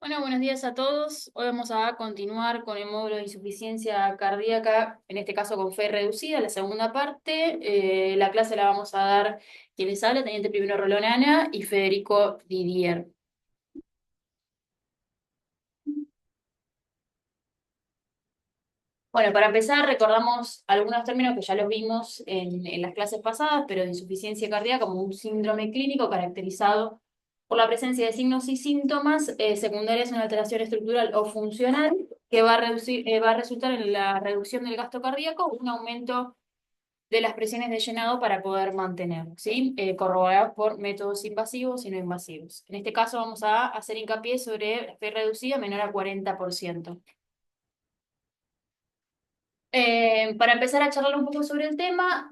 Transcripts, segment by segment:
Bueno, buenos días a todos. Hoy vamos a continuar con el módulo de insuficiencia cardíaca, en este caso con fe reducida, la segunda parte. La clase la vamos a dar quien les habla, Teniente Primero Rolón Ana y Federico Didier. Bueno, para empezar, recordamos algunos términos que ya los vimos en las clases pasadas, pero de insuficiencia cardíaca como un síndrome clínico caracterizado por la presencia de signos y síntomas secundarios a una alteración estructural o funcional que va a resultar en la reducción del gasto cardíaco o un aumento de las presiones de llenado para poder mantener, ¿sí? Corroborados por métodos invasivos y no invasivos. En este caso vamos a hacer hincapié sobre la fe reducida menor a 40%. Para empezar a charlar un poco sobre el tema,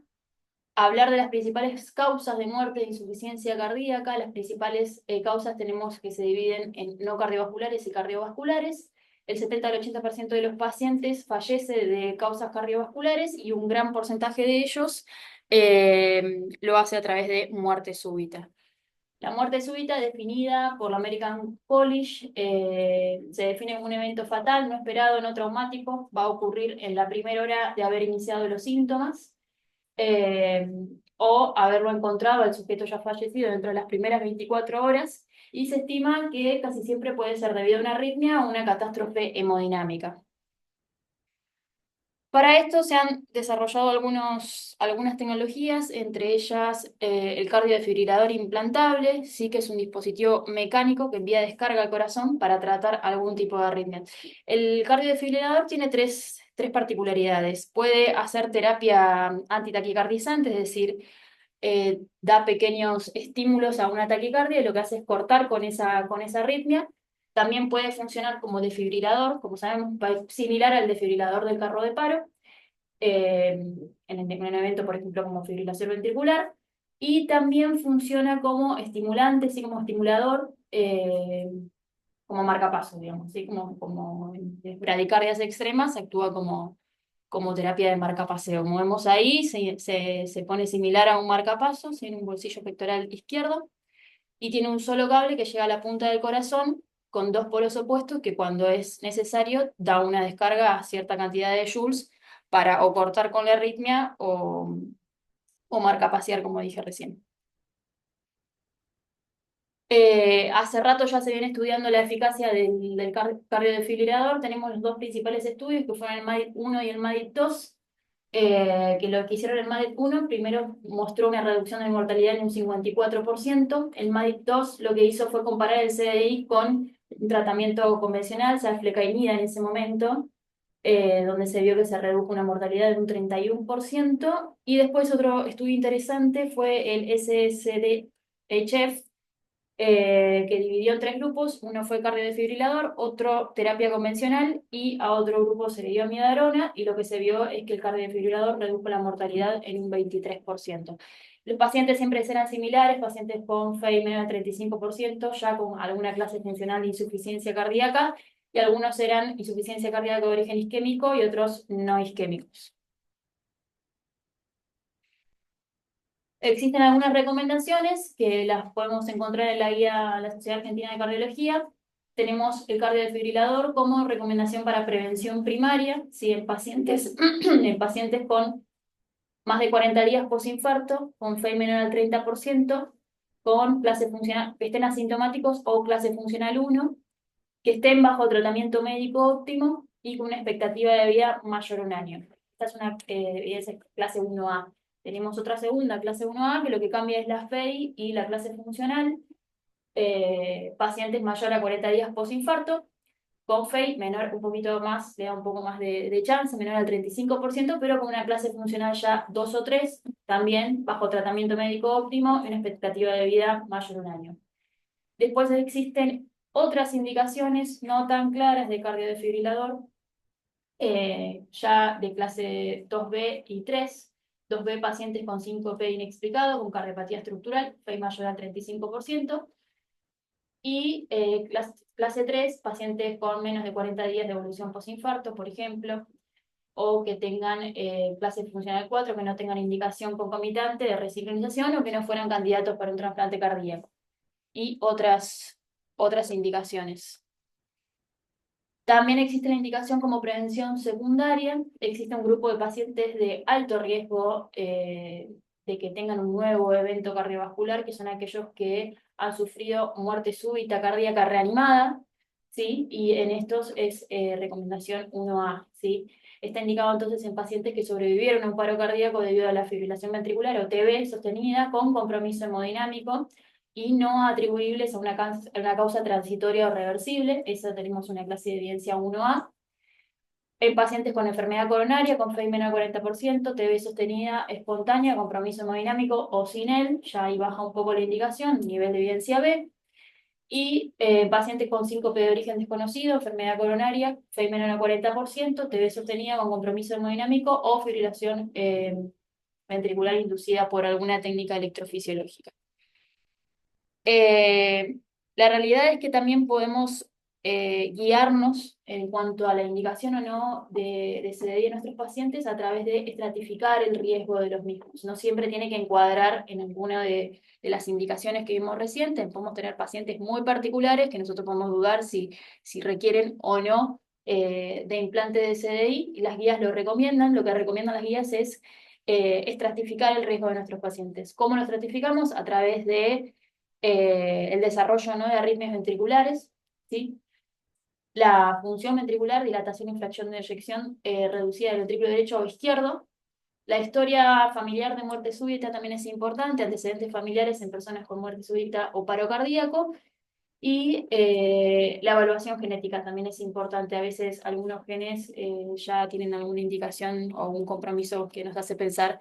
hablar de las principales causas de muerte de insuficiencia cardíaca. Las principales causas tenemos que se dividen en no cardiovasculares y cardiovasculares. El 70 al 80% de los pacientes fallece de causas cardiovasculares y un gran porcentaje de ellos lo hace a través de muerte súbita. La muerte súbita, definida por la American College, se define como un evento fatal, no esperado, no traumático. Va a ocurrir en la primera hora de haber iniciado los síntomas eh, o haberlo encontrado al sujeto ya fallecido dentro de las primeras 24 horas. Y se estima que casi siempre puede ser debido a una arritmia o una catástrofe hemodinámica. Para esto se han desarrollado algunas tecnologías, entre ellas el cardiodefibrilador implantable, sí que es un dispositivo mecánico que envía descarga al corazón para tratar algún tipo de arritmia. El cardiodefibrilador tiene tres particularidades. Puede hacer terapia antitaquicardizante, es decir, da pequeños estímulos a una taquicardia y lo que hace es cortar con esa arritmia. También puede funcionar como desfibrilador, como sabemos, similar al desfibrilador del carro de paro, en un evento, por ejemplo, como fibrilación ventricular. Y también funciona como estimulante, sí, como estimulador, como marcapasos, digamos, ¿sí? Como en bradicardias extremas actúa como terapia de marcapaseo. Como vemos ahí, se pone similar a un marcapaso, ¿sí? En un bolsillo pectoral izquierdo, y tiene un solo cable que llega a la punta del corazón con dos polos opuestos que cuando es necesario da una descarga a cierta cantidad de joules para o cortar con la arritmia o marcapasear, como dije recién. Hace rato ya se viene estudiando la eficacia del cardiodefibrilador. Tenemos los dos principales estudios que fueron el MADIT-1 y el MADIT-2, que lo que hicieron el MADIT-1 primero mostró una reducción de mortalidad en un 54%. El MADIT-2 lo que hizo fue comparar el CDI con un tratamiento convencional, flecainida en ese momento, donde se vio que se redujo una mortalidad de un 31%. Y después otro estudio interesante fue el SSDHF, que dividió en tres grupos. Uno fue cardiodefibrilador, otro terapia convencional y a otro grupo se le dio amiodarona, y lo que se vio es que el cardiodefibrilador redujo la mortalidad en un 23%. Los pacientes siempre eran similares, pacientes con FEI menor al 35%, ya con alguna clase funcional de insuficiencia cardíaca, y algunos eran insuficiencia cardíaca de origen isquémico y otros no isquémicos. Existen algunas recomendaciones que las podemos encontrar en la guía de la Sociedad Argentina de Cardiología. Tenemos el cardiodefibrilador como recomendación para prevención primaria, ¿sí? En pacientes con más de 40 días posinfarto, con FEI menor al 30%, con clase funcional, que estén asintomáticos o clase funcional 1, que estén bajo tratamiento médico óptimo y con una expectativa de vida mayor a un año. Esta es una evidencia clase 1A. Tenemos otra segunda, clase 1A, que lo que cambia es la FEI y la clase funcional. Pacientes mayor a 40 días posinfarto, con FEI menor, un poquito más, le da un poco más de chance, menor al 35%, pero con una clase funcional ya 2 o 3, también bajo tratamiento médico óptimo y una expectativa de vida mayor a un año. Después existen otras indicaciones no tan claras de cardiodefibrilador, ya de clase 2B y 3. 2B, pacientes con síncope inexplicado, con cardiopatía estructural, FEI mayor al 35%. Y clase 3, pacientes con menos de 40 días de evolución posinfarto, por ejemplo, o que tengan clase funcional 4, que no tengan indicación concomitante de resincronización o que no fueran candidatos para un trasplante cardíaco. Y otras indicaciones. También existe la indicación como prevención secundaria. Existe un grupo de pacientes de alto riesgo de que tengan un nuevo evento cardiovascular, que son aquellos que han sufrido muerte súbita cardíaca reanimada, ¿sí? Y en estos es recomendación 1A, ¿sí? Está indicado entonces en pacientes que sobrevivieron a un paro cardíaco debido a la fibrilación ventricular o TB sostenida con compromiso hemodinámico y no atribuibles a una causa transitoria o reversible. Esa tenemos una clase de evidencia 1A. En pacientes con enfermedad coronaria, con FEI menor a 40%, TB sostenida espontánea, compromiso hemodinámico o sin él, ya ahí baja un poco la indicación, nivel de evidencia B. Y pacientes con síncope de origen desconocido, enfermedad coronaria, FEI menor a 40%, TB sostenida con compromiso hemodinámico o fibrilación ventricular inducida por alguna técnica electrofisiológica. Eh, la realidad es que también podemos guiarnos en cuanto a la indicación o no de CDI en nuestros pacientes a través de estratificar el riesgo de los mismos. No siempre tiene que encuadrar en alguna de las indicaciones que vimos recientes. Podemos tener pacientes muy particulares que nosotros podemos dudar si requieren o no de implante de CDI, y las guías lo recomiendan. Lo que recomiendan las guías es estratificar el riesgo de nuestros pacientes. ¿Cómo lo estratificamos? A través de el desarrollo, ¿no?, de arritmias ventriculares, ¿sí? La función ventricular, dilatación y fracción de eyección reducida del ventrículo derecho o izquierdo. La historia familiar de muerte súbita también es importante, antecedentes familiares en personas con muerte súbita o paro cardíaco. Y la evaluación genética también es importante. A veces algunos genes ya tienen alguna indicación o un compromiso que nos hace pensar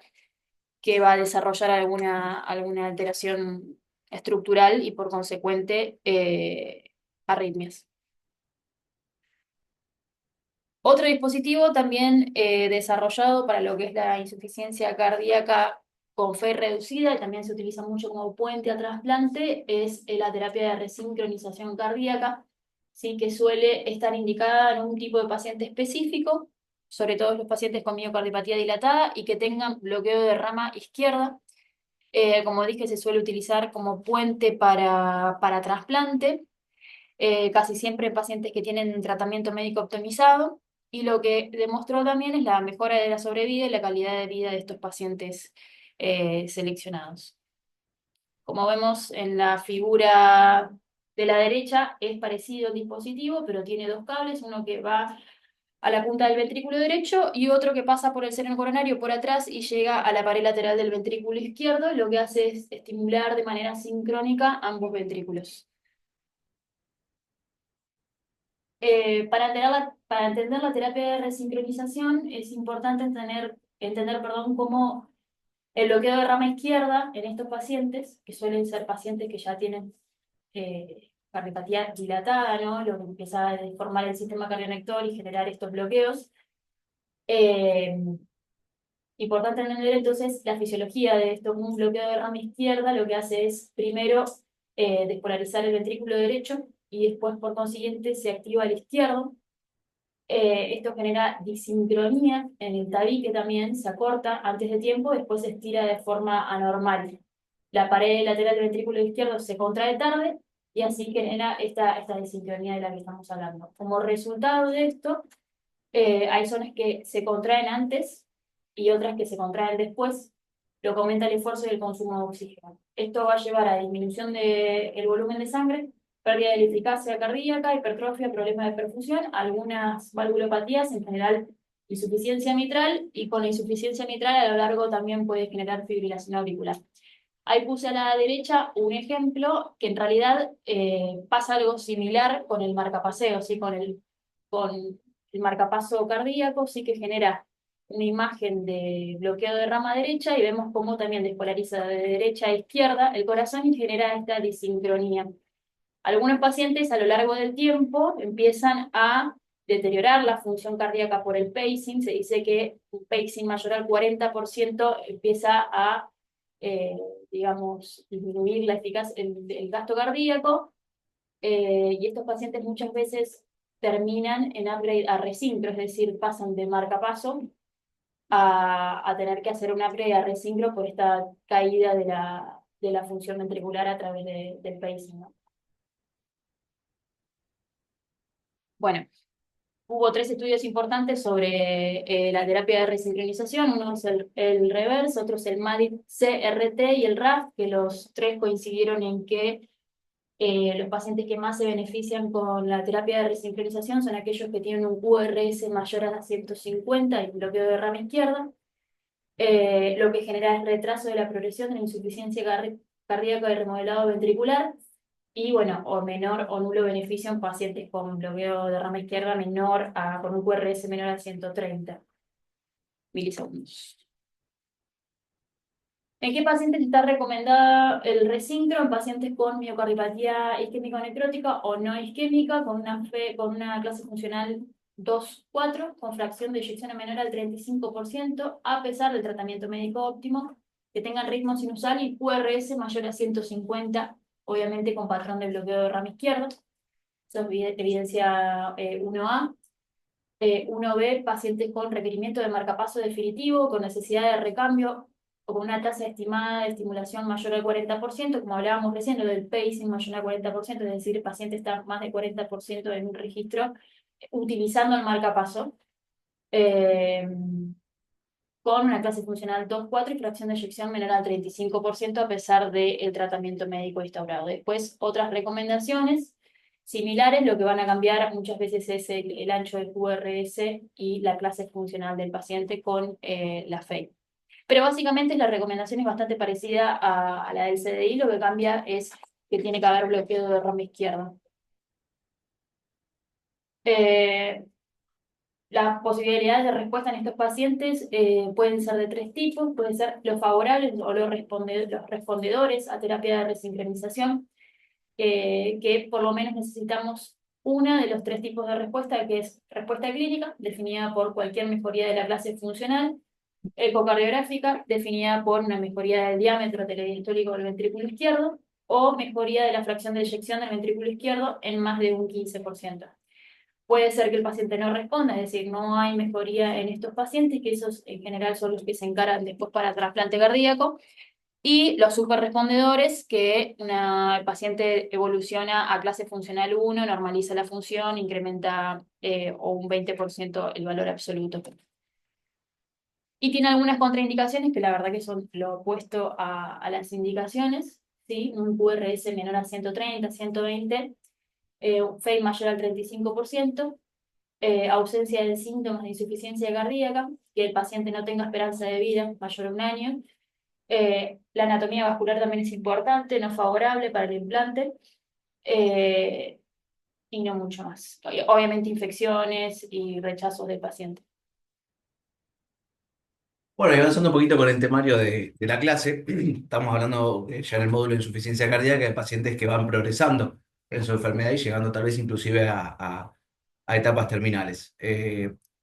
que va a desarrollar alguna alteración estructural y por consecuente arritmias. Otro dispositivo también desarrollado para lo que es la insuficiencia cardíaca con fe reducida, y también se utiliza mucho como puente a trasplante, es la terapia de resincronización cardíaca, ¿sí?, que suele estar indicada en un tipo de paciente específico, sobre todo los pacientes con miocardiopatía dilatada y que tengan bloqueo de rama izquierda. Como dije, se suele utilizar como puente para trasplante, casi siempre en pacientes que tienen un tratamiento médico optimizado, y lo que demostró también es la mejora de la sobrevida y la calidad de vida de estos pacientes seleccionados. Como vemos en la figura de la derecha, es parecido el dispositivo, pero tiene dos cables, uno que va a la punta del ventrículo derecho y otro que pasa por el seno coronario por atrás y llega a la pared lateral del ventrículo izquierdo, y lo que hace es estimular de manera sincrónica ambos ventrículos. Para entender la terapia de resincronización es importante entender, perdón, cómo el bloqueo de rama izquierda en estos pacientes, que suelen ser pacientes que ya tienen cardiopatía dilatada, ¿no?, lo que empieza a deformar el sistema cardionector y generar estos bloqueos. Importante entender entonces la fisiología de esto. Un bloqueo de rama izquierda lo que hace es primero despolarizar el ventrículo derecho y después por consiguiente se activa el izquierdo. Esto genera disincronía en el tabique también, se acorta antes de tiempo, después se estira de forma anormal. La pared lateral del ventrículo izquierdo se contrae tarde y así genera esta disincronía de la que estamos hablando. Como resultado de esto, hay zonas que se contraen antes y otras que se contraen después, lo que aumenta el esfuerzo y el consumo de oxígeno. Esto va a llevar a disminución del volumen de sangre, pérdida de la eficacia cardíaca, hipertrofia, problemas de perfusión, algunas valvulopatías, en general insuficiencia mitral, y con la insuficiencia mitral a lo largo también puede generar fibrilación auricular. Ahí puse a la derecha un ejemplo que en realidad pasa algo similar con el marcapaseo, ¿sí? Con el marcapaso cardíaco, sí, que genera una imagen de bloqueo de rama derecha y vemos cómo también despolariza de derecha a izquierda el corazón y genera esta disincronía. Algunos pacientes a lo largo del tiempo empiezan a deteriorar la función cardíaca por el pacing. Se dice que un pacing mayor al 40% empieza a, eh, digamos, disminuir la eficacia, el gasto cardíaco, y estos pacientes muchas veces terminan en upgrade a resincro, es decir, pasan de marcapaso a tener que hacer un upgrade a resincro por esta caída de la función ventricular a través del pacing, ¿no? Bueno, hubo tres estudios importantes sobre la terapia de resincronización. Uno es el REVERSE, otro es el MADIT-CRT y el RAF, que los tres coincidieron en que los pacientes que más se benefician con la terapia de resincronización son aquellos que tienen un QRS mayor a 150 y bloqueo de rama izquierda, lo que genera el retraso de la progresión de la insuficiencia cardíaca y remodelado ventricular, y bueno, o menor o nulo beneficio en pacientes con bloqueo de rama izquierda con un QRS menor a 130 milisegundos. ¿En qué pacientes está recomendada el resincro? En pacientes con miocardiopatía isquémica o necrótica o no isquémica, con una clase funcional 2-4, con fracción de eyección menor al 35%, a pesar del tratamiento médico óptimo, que tengan ritmo sinusal y QRS mayor a 150, obviamente con patrón de bloqueo de rama izquierda. Esa es evidencia 1A. 1B, pacientes con requerimiento de marcapaso definitivo, con necesidad de recambio o con una tasa estimada de estimulación mayor al 40%, como hablábamos recién, lo del pacing mayor al 40%, es decir, el paciente está más del 40% en un registro utilizando el marcapaso, eh, con una clase funcional 2-4 y fracción de eyección menor al 35% a pesar del tratamiento médico instaurado. Después, otras recomendaciones similares, lo que van a cambiar muchas veces es el ancho del QRS y la clase funcional del paciente con la FEI. Pero básicamente la recomendación es bastante parecida a la del CDI, lo que cambia es que tiene que haber bloqueo de rama izquierda. Las posibilidades de respuesta en estos pacientes pueden ser de tres tipos. Pueden ser los favorables o los respondedores a terapia de resincronización, que por lo menos necesitamos una de los tres tipos de respuesta, que es respuesta clínica, definida por cualquier mejoría de la clase funcional; ecocardiográfica, definida por una mejoría del diámetro telediastólico del ventrículo izquierdo; o mejoría de la fracción de eyección del ventrículo izquierdo en más de un 15%. Puede ser que el paciente no responda, es decir, no hay mejoría en estos pacientes, que esos en general son los que se encaran después para trasplante cardíaco, y los superrespondedores, que el paciente evoluciona a clase funcional 1, normaliza la función, incrementa o un 20% el valor absoluto. Y tiene algunas contraindicaciones que la verdad que son lo opuesto a las indicaciones, ¿sí? Un QRS menor a 130, 120, un FEI mayor al 35%, ausencia de síntomas de insuficiencia cardíaca, que el paciente no tenga esperanza de vida mayor a un año. La anatomía vascular también es importante, no favorable para el implante, y no mucho más. Obviamente infecciones y rechazos del paciente. Bueno, y avanzando un poquito con el temario de la clase, estamos hablando ya en el módulo de insuficiencia cardíaca de pacientes que van progresando en su enfermedad y llegando tal vez inclusive a etapas terminales.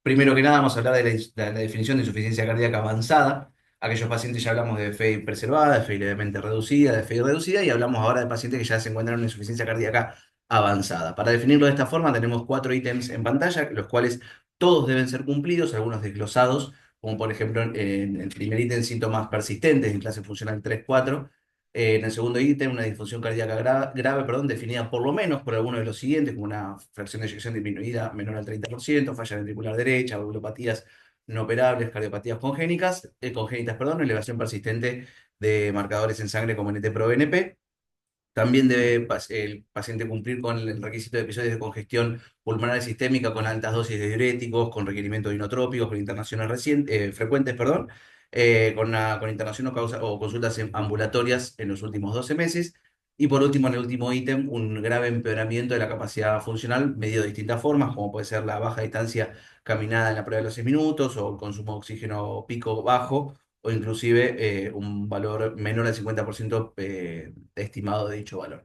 Primero que nada, vamos a hablar de la definición de insuficiencia cardíaca avanzada. Aquellos pacientes ya hablamos de FEI preservada, de FEI levemente reducida, de FEI reducida, y hablamos ahora de pacientes que ya se encuentran en una insuficiencia cardíaca avanzada. Para definirlo de esta forma, tenemos 4 ítems en pantalla, los cuales todos deben ser cumplidos, algunos desglosados, como por ejemplo en el primer ítem, síntomas persistentes en clase funcional 3-4. En el segundo ítem, una disfunción cardíaca grave, perdón, definida por lo menos por alguno de los siguientes, como una fracción de eyección disminuida menor al 30%, falla ventricular derecha, valvulopatías no operables, cardiopatías congénitas, perdón, elevación persistente de marcadores en sangre como NT-proBNP. También debe el paciente cumplir con el requisito de episodios de congestión pulmonar sistémica con altas dosis de diuréticos, con requerimiento de inotrópicos, con internaciones frecuentes, perdón, con internación o consultas ambulatorias en los últimos 12 meses. Y por último, en el último ítem, un grave empeoramiento de la capacidad funcional, medido de distintas formas, como puede ser la baja distancia caminada en la prueba de los 6 minutos, o el consumo de oxígeno pico bajo, o inclusive un valor menor al 50% estimado de dicho valor.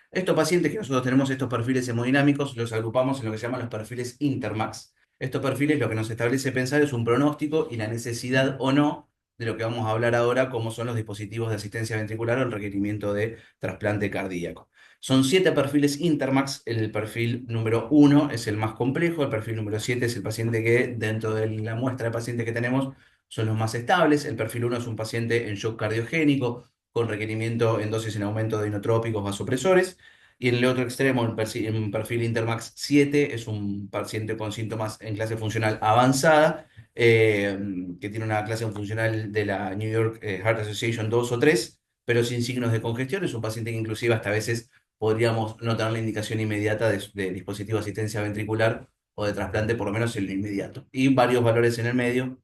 Estos pacientes que nosotros tenemos estos perfiles hemodinámicos los agrupamos en lo que se llaman los perfiles Intermax. Estos perfiles lo que nos establece pensar es un pronóstico y la necesidad o no de lo que vamos a hablar ahora, como son los dispositivos de asistencia ventricular o el requerimiento de trasplante cardíaco. Son 7 perfiles Intermax. El perfil número 1 es el más complejo, el perfil número 7 es el paciente que dentro de la muestra de pacientes que tenemos son los más estables. El perfil 1 es un paciente en shock cardiogénico con requerimiento en dosis en aumento de inotrópicos vasopresores. Y en el otro extremo, en perfil Intermax 7, es un paciente con síntomas en clase funcional avanzada, eh, que tiene una clase funcional de la New York Heart Association 2 o 3, pero sin signos de congestión. Es un paciente que inclusive hasta a veces podríamos no tener la indicación inmediata de dispositivo de asistencia ventricular o de trasplante, por lo menos en lo inmediato. Y varios valores en el medio,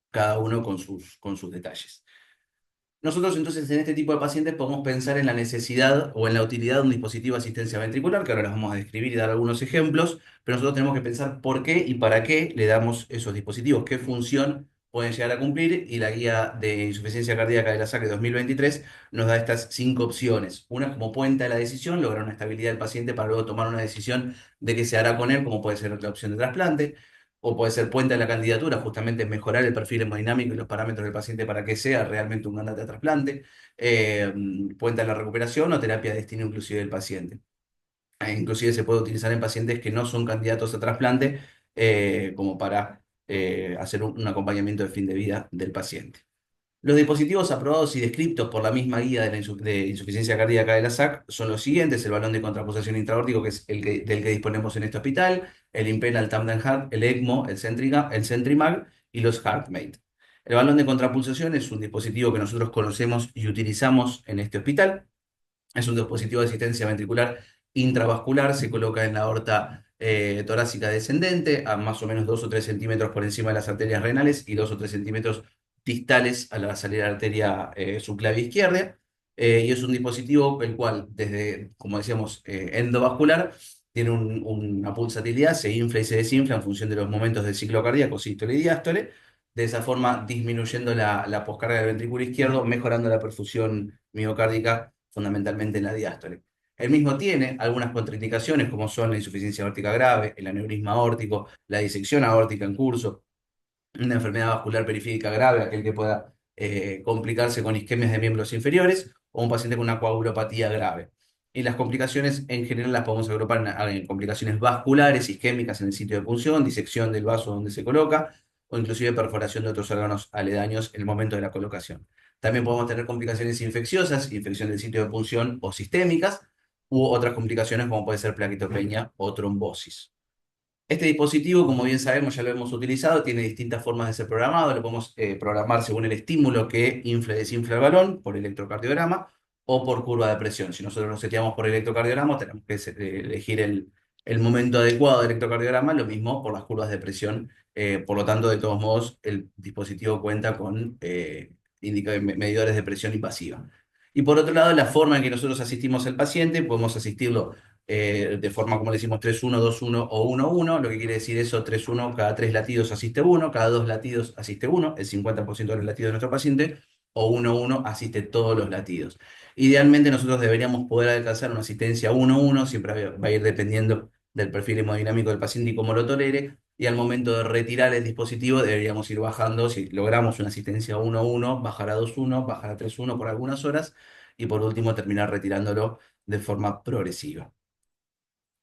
cada uno con sus detalles. Nosotros entonces en este tipo de pacientes podemos pensar en la necesidad o en la utilidad de un dispositivo de asistencia ventricular, que ahora los vamos a describir y dar algunos ejemplos, pero nosotros tenemos que pensar por qué y para qué le damos esos dispositivos, qué función pueden llegar a cumplir, y la guía de insuficiencia cardíaca de la SAC de 2023 nos da estas 5 opciones. Una es como puente de la decisión, lograr una estabilidad del paciente para luego tomar una decisión de qué se hará con él, como puede ser la opción de trasplante, o puede ser puente a la candidatura, justamente mejorar el perfil hemodinámico y los parámetros del paciente para que sea realmente un candidato a trasplante, eh, puente a la recuperación o terapia de destino inclusive del paciente. Inclusive se puede utilizar en pacientes que no son candidatos a trasplante, como para hacer un acompañamiento de fin de vida del paciente. Los dispositivos aprobados y descritos por la misma guía de insuficiencia cardíaca de la SAC son los siguientes: el balón de contrapulsación intraórtico, que es del que disponemos en este hospital, el Impella, el Tandem Heart, el ECMO, el Centrimag y los HeartMate. El balón de contrapulsación es un dispositivo que nosotros conocemos y utilizamos en este hospital. Es un dispositivo de asistencia ventricular intravascular, se coloca en la aorta torácica descendente, a más o menos 2 o 3 centímetros por encima de las arterias renales y 2 o 3 centímetros distales a la salida de la arteria subclavia izquierda. Y es un dispositivo el cual, desde, como decíamos, endovascular, tiene una pulsatilidad, se infla y se desinfla en función de los momentos del ciclo cardíaco, sístole y diástole, de esa forma disminuyendo la poscarga del ventrículo izquierdo, mejorando la perfusión miocárdica fundamentalmente en la diástole. El mismo tiene algunas contraindicaciones, como son la insuficiencia aórtica grave, el aneurisma aórtico, la disección aórtica en curso, una enfermedad vascular periférica grave, aquel que pueda complicarse con isquemias de miembros inferiores, o un paciente con una coagulopatía grave. Y las complicaciones en general las podemos agrupar en complicaciones vasculares, isquémicas en el sitio de punción, disección del vaso donde se coloca, o inclusive perforación de otros órganos aledaños en el momento de la colocación. También podemos tener complicaciones infecciosas, infección del sitio de punción o sistémicas, u otras complicaciones como puede ser plaquetopenia o trombosis. Este dispositivo, como bien sabemos, ya lo hemos utilizado, tiene distintas formas de ser programado. Lo podemos programar según el estímulo que infla y desinfla el balón, por electrocardiograma o por curva de presión. Si nosotros lo seteamos por electrocardiograma, tenemos que elegir el momento adecuado del electrocardiograma, lo mismo por las curvas de presión. Por lo tanto, de todos modos, el dispositivo cuenta con medidores de presión invasiva. Y por otro lado, la forma en que nosotros asistimos al paciente, podemos asistirlo de forma, como le decimos, 3-1, 2-1 o 1-1. Lo que quiere decir eso: 3-1, cada 3 latidos asiste uno, cada 2 latidos asiste uno, el 50% de los latidos de nuestro paciente, o 1-1 asiste todos los latidos. Idealmente nosotros deberíamos poder alcanzar una asistencia 1-1, siempre va a ir dependiendo del perfil hemodinámico del paciente y cómo lo tolere, y al momento de retirar el dispositivo deberíamos ir bajando. Si logramos una asistencia 1-1, bajar a 2-1, bajar a 3-1 por algunas horas, y por último terminar retirándolo de forma progresiva.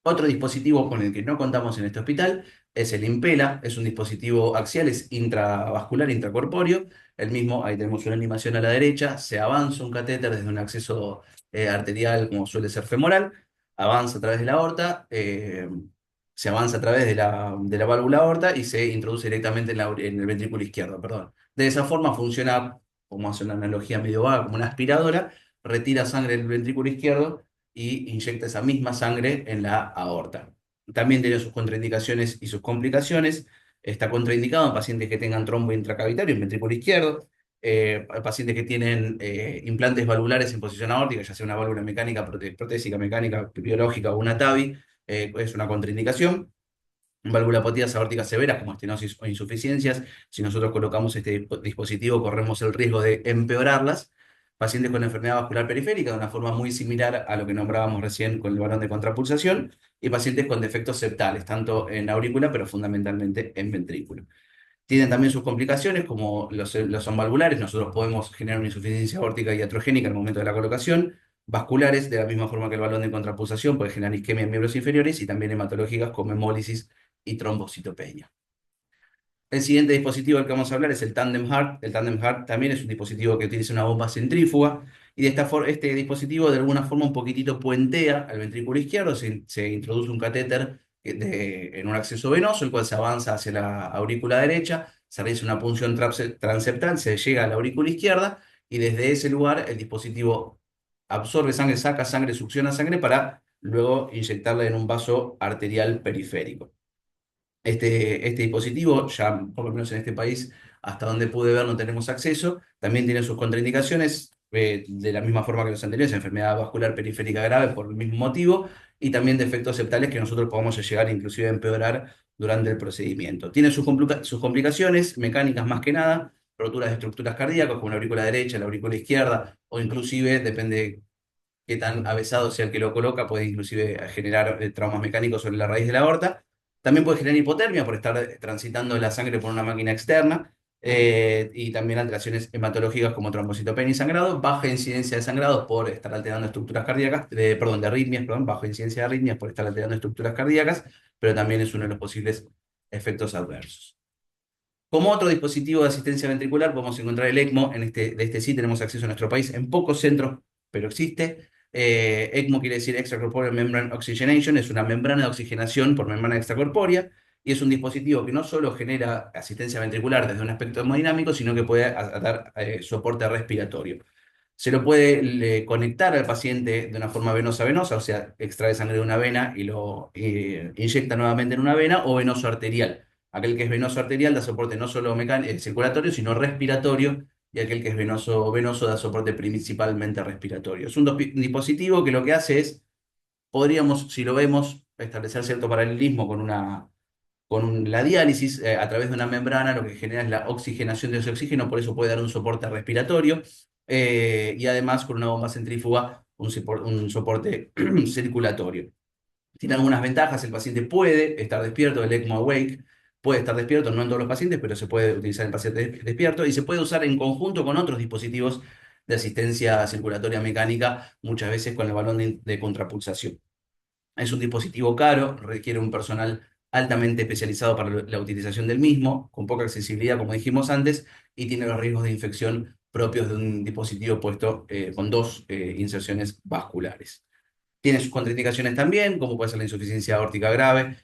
Otro dispositivo con el que no contamos en este hospital es el Impella. Es un dispositivo axial, es intravascular, intracorpóreo. El mismo, ahí tenemos una animación a la derecha, se avanza un catéter desde un acceso arterial, como suele ser femoral, avanza a través de la aorta, se avanza a través de la válvula aorta y se introduce directamente en el ventrículo izquierdo, perdón. De esa forma funciona, como hace una analogía medio vaga, como una aspiradora, retira sangre del ventrículo izquierdo y inyecta esa misma sangre en la aorta. También tiene sus contraindicaciones y sus complicaciones. Está contraindicado en pacientes que tengan trombo intracavitario en ventrículo izquierdo, pacientes que tienen implantes valvulares en posición aórtica, ya sea una válvula mecánica, protésica mecánica, biológica o una TAVI, es una contraindicación. Valvulopatías aórticas severas como estenosis o insuficiencias, si nosotros colocamos este dispositivo corremos el riesgo de empeorarlas. Pacientes con enfermedad vascular periférica, de una forma muy similar a lo que nombrábamos recién con el balón de contrapulsación, y pacientes con defectos septales, tanto en aurícula pero fundamentalmente en ventrículo. Tienen también sus complicaciones, como los son valvulares. Nosotros podemos generar una insuficiencia aórtica iatrogénica en el momento de la colocación. Vasculares, de la misma forma que el balón de contrapulsación, puede generar isquemia en miembros inferiores, y también hematológicas como hemólisis y trombocitopenia. El siguiente dispositivo del que vamos a hablar es el Tandem Heart. El Tandem Heart también es un dispositivo que utiliza una bomba centrífuga y de esta forma este dispositivo de alguna forma un poquitito puentea al ventrículo izquierdo, se introduce un catéter en un acceso venoso, el cual se avanza hacia la aurícula derecha, se realiza una punción transeptal, se llega a la aurícula izquierda y desde ese lugar el dispositivo absorbe sangre, saca sangre, succiona sangre para luego inyectarla en un vaso arterial periférico. Este dispositivo, ya por lo menos en este país, hasta donde pude ver, no tenemos acceso. También tiene sus contraindicaciones, de la misma forma que los anteriores, enfermedad vascular periférica grave por el mismo motivo, y también defectos septales que nosotros podemos llegar inclusive a empeorar durante el procedimiento. Tiene sus complicaciones mecánicas más que nada, roturas de estructuras cardíacas, como la aurícula derecha, la aurícula izquierda, o inclusive, depende qué tan avesado sea el que lo coloca, puede inclusive generar traumas mecánicos sobre la raíz de la aorta. También puede generar hipotermia por estar transitando la sangre por una máquina externa, y también alteraciones hematológicas como trombocitopenia y sangrado, baja incidencia de sangrados por estar alterando estructuras cardíacas, perdón, de arritmias, perdón, baja incidencia de arritmias por estar alterando estructuras cardíacas, pero también es uno de los posibles efectos adversos. Como otro dispositivo de asistencia ventricular, podemos encontrar el ECMO. De este sí tenemos acceso en nuestro país en pocos centros, pero existe. ECMO quiere decir Extracorporeal Membrane Oxygenation, es una membrana de oxigenación por membrana extracorpórea y es un dispositivo que no solo genera asistencia ventricular desde un aspecto hemodinámico, sino que puede dar soporte respiratorio. Se lo puede conectar al paciente de una forma venosa-venosa, o sea, extrae sangre de una vena y lo inyecta nuevamente en una vena, o venoso arterial. Aquel que es venoso arterial da soporte no solo circulatorio, sino respiratorio, y aquel que es venoso da soporte principalmente respiratorio. Es un dispositivo que lo que hace es, podríamos, si lo vemos, establecer cierto paralelismo con la diálisis, a través de una membrana, lo que genera es la oxigenación de ese oxígeno, por eso puede dar un soporte respiratorio, y además con una bomba centrífuga un soporte circulatorio. Tiene algunas ventajas, el paciente puede estar despierto, el ECMO Awake puede estar despierto, no en todos los pacientes, pero se puede utilizar en paciente despierto y se puede usar en conjunto con otros dispositivos de asistencia circulatoria mecánica, muchas veces con el balón de contrapulsación. Es un dispositivo caro, requiere un personal altamente especializado para la utilización del mismo, con poca accesibilidad, como dijimos antes, y tiene los riesgos de infección propios de un dispositivo puesto con dos inserciones vasculares. Tiene sus contraindicaciones también, como puede ser la insuficiencia aórtica grave,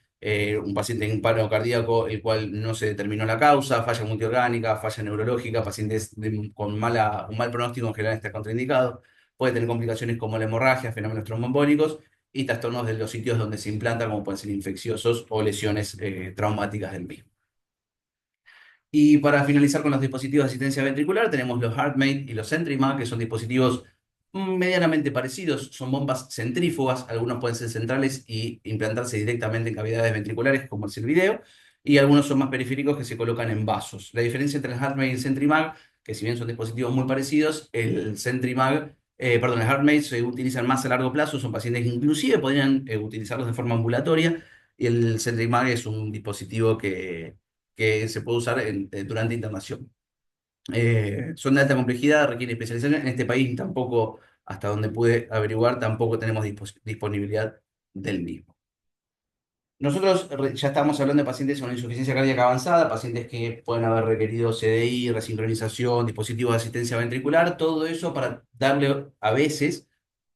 un paciente en paro cardíaco el cual no se determinó la causa, falla multiorgánica, falla neurológica, pacientes con un mal pronóstico en general está contraindicado. Puede tener complicaciones como la hemorragia, fenómenos tromboembólicos y trastornos de los sitios donde se implanta, como pueden ser infecciosos o lesiones traumáticas del mismo. Y para finalizar con los dispositivos de asistencia ventricular, tenemos los HeartMate y los CentriMag, que son dispositivos medianamente parecidos, son bombas centrífugas, algunos pueden ser centrales y implantarse directamente en cavidades ventriculares, como es el video, y algunos son más periféricos que se colocan en vasos. La diferencia entre el HeartMate y el CentriMag, que si bien son dispositivos muy parecidos, el HeartMate se utilizan más a largo plazo, son pacientes que inclusive podrían utilizarlos de forma ambulatoria, y el CentriMag es un dispositivo que se puede usar durante internación. Son de alta complejidad, requieren especialización. En este país tampoco, hasta donde pude averiguar, tampoco tenemos disponibilidad del mismo. Nosotros ya estamos hablando de pacientes con insuficiencia cardíaca avanzada, pacientes que pueden haber requerido CDI, resincronización, dispositivos de asistencia ventricular, todo eso para darle a veces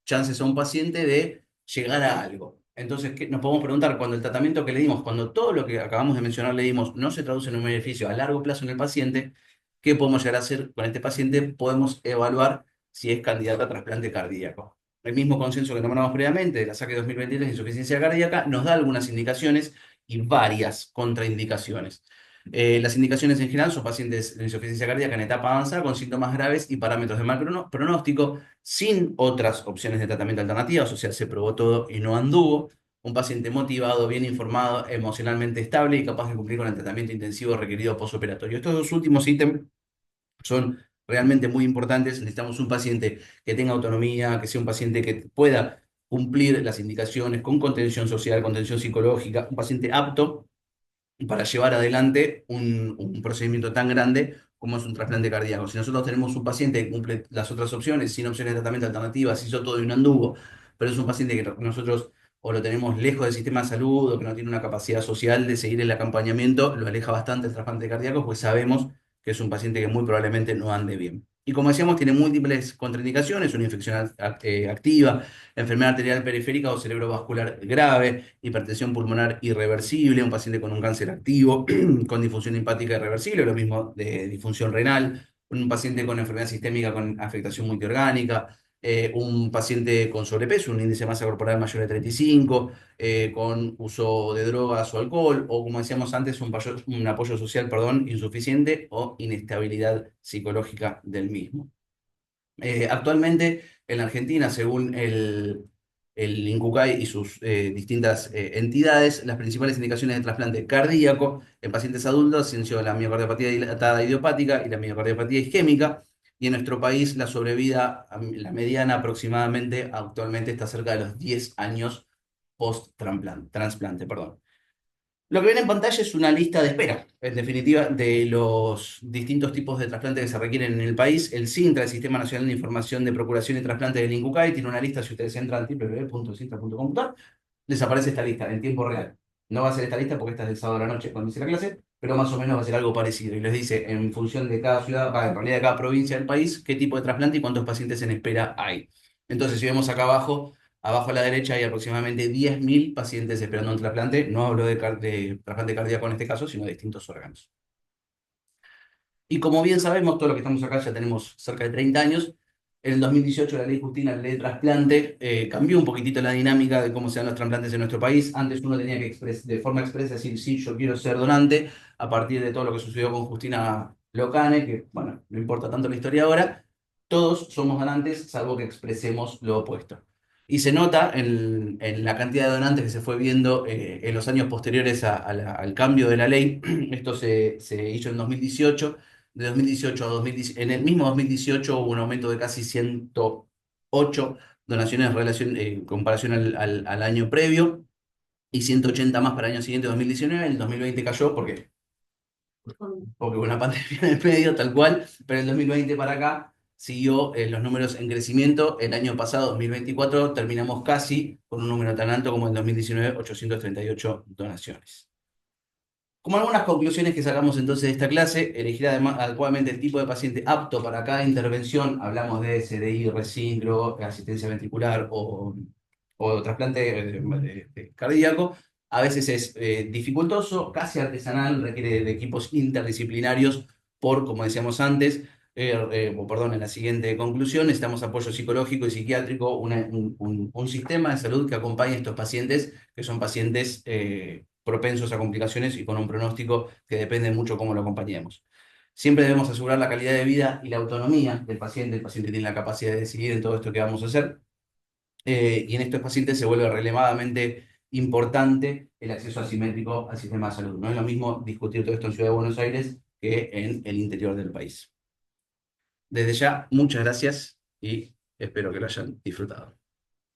chances a un paciente de llegar a algo. Entonces, nos podemos preguntar, cuando el tratamiento que le dimos, cuando todo lo que acabamos de mencionar le dimos, no se traduce en un beneficio a largo plazo en el paciente, ¿qué podemos llegar a hacer con este paciente? Podemos evaluar si es candidato a trasplante cardíaco. El mismo consenso que nombramos previamente de la SACE 2023 de insuficiencia cardíaca nos da algunas indicaciones y varias contraindicaciones. Las indicaciones en general son pacientes de insuficiencia cardíaca en etapa avanzada con síntomas graves y parámetros de mal pronóstico, sin otras opciones de tratamiento alternativas, o sea, se probó todo y no anduvo. Un paciente motivado, bien informado, emocionalmente estable y capaz de cumplir con el tratamiento intensivo requerido postoperatorio. Estos dos últimos ítems son realmente muy importantes. Necesitamos un paciente que tenga autonomía, que sea un paciente que pueda cumplir las indicaciones con contención social, contención psicológica, un paciente apto para llevar adelante un procedimiento tan grande como es un trasplante cardíaco. Si nosotros tenemos un paciente que cumple las otras opciones, sin opciones de tratamiento alternativas, hizo todo y no anduvo, pero es un paciente que nosotros o lo tenemos lejos del sistema de salud, o que no tiene una capacidad social de seguir el acompañamiento, lo aleja bastante el trasplante cardíaco, pues sabemos que es un paciente que muy probablemente no ande bien. Y como decíamos, tiene múltiples contraindicaciones, una infección activa, enfermedad arterial periférica o cerebrovascular grave, hipertensión pulmonar irreversible, un paciente con un cáncer activo, con disfunción hepática irreversible, lo mismo de disfunción renal, un paciente con enfermedad sistémica con afectación multiorgánica, un paciente con sobrepeso, un índice de masa corporal mayor de 35, con uso de drogas o alcohol, o como decíamos antes, un apoyo social, perdón, insuficiente o inestabilidad psicológica del mismo. Actualmente en la Argentina, según el INCUCAI y sus distintas entidades, las principales indicaciones de trasplante cardíaco en pacientes adultos han sido la miocardiopatía dilatada idiopática y la miocardiopatía isquémica. Y en nuestro país la sobrevida, la mediana aproximadamente, actualmente está cerca de los 10 años post-trasplante, perdón. Lo que ven en pantalla es una lista de espera, en definitiva, de los distintos tipos de trasplantes que se requieren en el país. El SINTRA, el Sistema Nacional de Información de Procuración y Trasplante del INCUCAI, tiene una lista, si ustedes entran a www.sintra.com.ar, les aparece esta lista en tiempo real. No va a ser esta lista porque esta es del sábado a la noche cuando hice la clase, pero más o menos va a ser algo parecido. Y les dice, en función de cada ciudad, en realidad de cada provincia del país, qué tipo de trasplante y cuántos pacientes en espera hay. Entonces, si vemos acá abajo, abajo a la derecha hay aproximadamente 10.000 pacientes esperando un trasplante. No hablo de trasplante cardíaco en este caso, sino de distintos órganos. Y como bien sabemos, todos los que estamos acá ya tenemos cerca de 30 años. En el 2018 la ley Justina, la ley de trasplante, cambió un poquitito la dinámica de cómo se dan los trasplantes en nuestro país. Antes uno tenía que de forma expresa decir, sí, yo quiero ser donante, a partir de todo lo que sucedió con Justina Locane, que, bueno, no importa tanto la historia ahora, todos somos donantes, salvo que expresemos lo opuesto. Y se nota en la cantidad de donantes que se fue viendo en los años posteriores al cambio de la ley. Esto se hizo en 2018. De 2018 a 2010, en el mismo 2018 hubo un aumento de casi 108 donaciones en comparación al año previo y 180 más para el año siguiente, 2019. El 2020 cayó porque hubo una pandemia en el medio, tal cual, pero el 2020 para acá siguió los números en crecimiento. El año pasado, 2024, terminamos casi con un número tan alto como el 2019, 838 donaciones. Como algunas conclusiones que sacamos entonces de esta clase, elegir además adecuadamente el tipo de paciente apto para cada intervención, hablamos de CDI, resíndro, asistencia ventricular o trasplante cardíaco, a veces es dificultoso, casi artesanal, requiere de equipos interdisciplinarios por, como decíamos antes, perdón, en la siguiente conclusión, necesitamos apoyo psicológico y psiquiátrico, un sistema de salud que acompañe a estos pacientes, que son pacientes propensos a complicaciones y con un pronóstico que depende mucho cómo lo acompañemos. Siempre debemos asegurar la calidad de vida y la autonomía del paciente. El paciente tiene la capacidad de decidir en todo esto que vamos a hacer. Y en estos pacientes se vuelve relemadamente importante el acceso asimétrico al sistema de salud. No es lo mismo discutir todo esto en Ciudad de Buenos Aires que en el interior del país. Desde ya, muchas gracias y espero que lo hayan disfrutado.